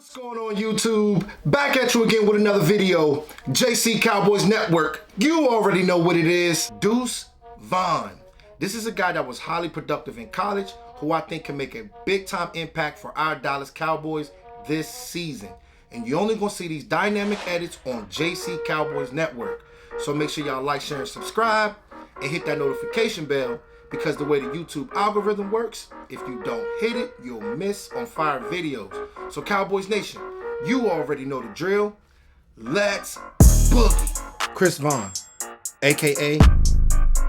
What's going on, YouTube? Back at you again with another video. JC Cowboys Network. You already know what it is. Deuce Vaughn. This is a guy that was highly productive in college, who I think can make a big time impact for our Dallas Cowboys this season. And you're only gonna see these dynamic edits on JC Cowboys Network. So make sure y'all like, share, and subscribe, and hit that notification bell, because the way the YouTube algorithm works, if you don't hit it, you'll miss on fire videos. So Cowboys Nation, you already know the drill. Let's boogie. Chris Vaughn, aka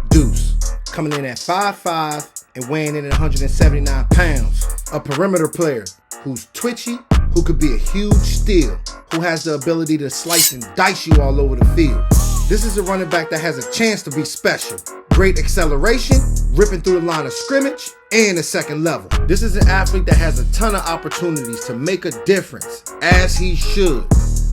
Deuce, coming in at 5'5" and weighing in at 179 pounds. A perimeter player who's twitchy, who could be a huge steal, who has the ability to slice and dice you all over the field. This is a running back that has a chance to be special. Great acceleration, ripping through the line of scrimmage, and a second level. This is an athlete that has a ton of opportunities to make a difference, as he should.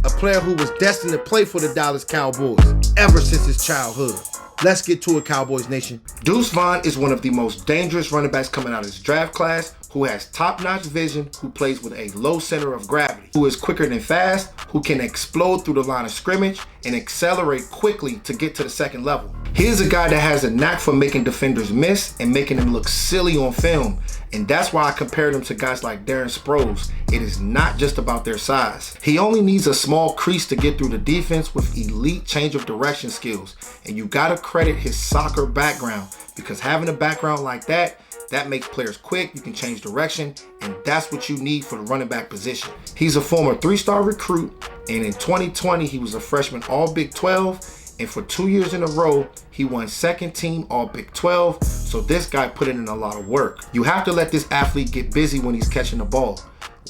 A player who was destined to play for the Dallas Cowboys ever since his childhood. Let's get to it, Cowboys Nation. Deuce Vaughn is one of the most dangerous running backs coming out of this draft class, who has top-notch vision, who plays with a low center of gravity, who is quicker than fast, who can explode through the line of scrimmage and accelerate quickly to get to the second level. He is a guy that has a knack for making defenders miss and making them look silly on film. And that's why I compared him to guys like Darren Sproles. It is not just about their size. He only needs a small crease to get through the defense with elite change of direction skills. And you gotta credit his soccer background, because having a background like that makes players quick, you can change direction, and that's what you need for the running back position. He's a former 3-star recruit, and in 2020, he was a freshman All Big 12, and for 2 years in a row, he won second team All Big 12, so this guy put in a lot of work. You have to let this athlete get busy when he's catching the ball.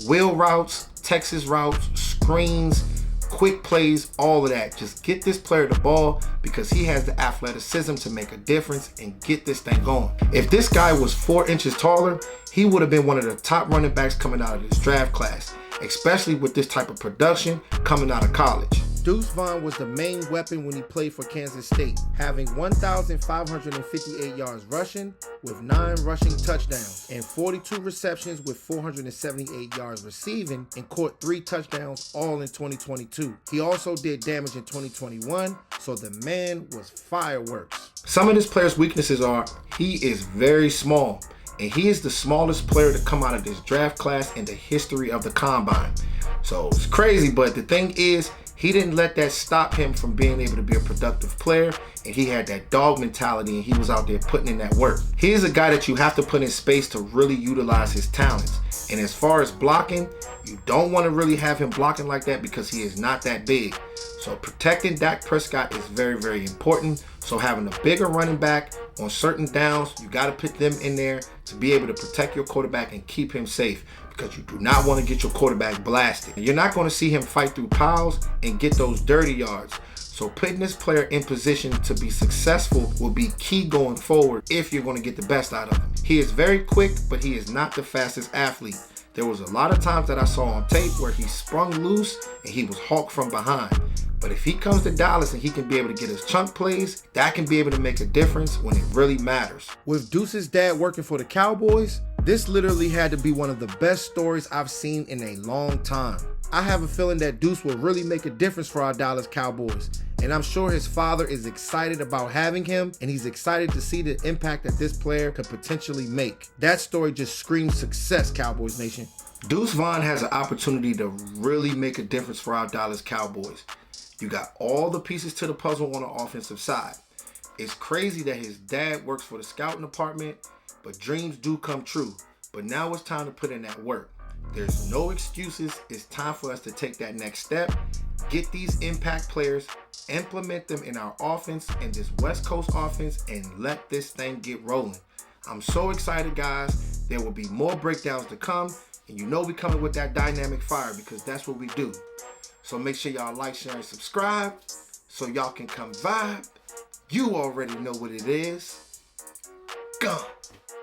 Wheel routes, Texas routes, screens, quick plays, all of that. Just get this player the ball, because he has the athleticism to make a difference and get this thing going. If this guy was 4 inches taller, he would have been one of the top running backs coming out of this draft class, especially with this type of production coming out of college. Deuce Vaughn was the main weapon when he played for Kansas State, having 1,558 yards rushing with 9 rushing touchdowns and 42 receptions with 478 yards receiving, and caught 3 touchdowns all in 2022. He also did damage in 2021, so the man was fireworks. Some of this player's weaknesses are he is very small, and he is the smallest player to come out of this draft class in the history of the combine. So it's crazy, but the thing is, he didn't let that stop him from being able to be a productive player, and he had that dog mentality, and he was out there putting in that work. He is a guy that you have to put in space to really utilize his talents. And as far as blocking, you don't want to really have him blocking like that, because he is not that big. So protecting Dak Prescott is very, very important. So having a bigger running back on certain downs, you got to put them in there to be able to protect your quarterback and keep him safe, because you do not want to get your quarterback blasted. You're not going to see him fight through piles and get those dirty yards. So putting this player in position to be successful will be key going forward if you're going to get the best out of him. He is very quick, but he is not the fastest athlete. There was a lot of times that I saw on tape where he sprung loose and he was hawked from behind. But if he comes to Dallas and he can be able to get his chunk plays, that can be able to make a difference when it really matters. With Deuce's dad working for the Cowboys, this literally had to be one of the best stories I've seen in a long time. I have a feeling that Deuce will really make a difference for our Dallas Cowboys, and I'm sure his father is excited about having him, and he's excited to see the impact that this player could potentially make. That story just screams success, Cowboys Nation. Deuce Vaughn has an opportunity to really make a difference for our Dallas Cowboys. You got all the pieces to the puzzle on the offensive side. It's crazy that his dad works for the scouting department, but dreams do come true. But now it's time to put in that work. There's no excuses. It's time for us to take that next step, get these impact players, implement them in our offense, in this West Coast offense, and let this thing get rolling. I'm so excited, guys. There will be more breakdowns to come, and you know we coming with that dynamic fire, because that's what we do. So make sure y'all like, share, and subscribe so y'all can come vibe. You already know what it is. Gone.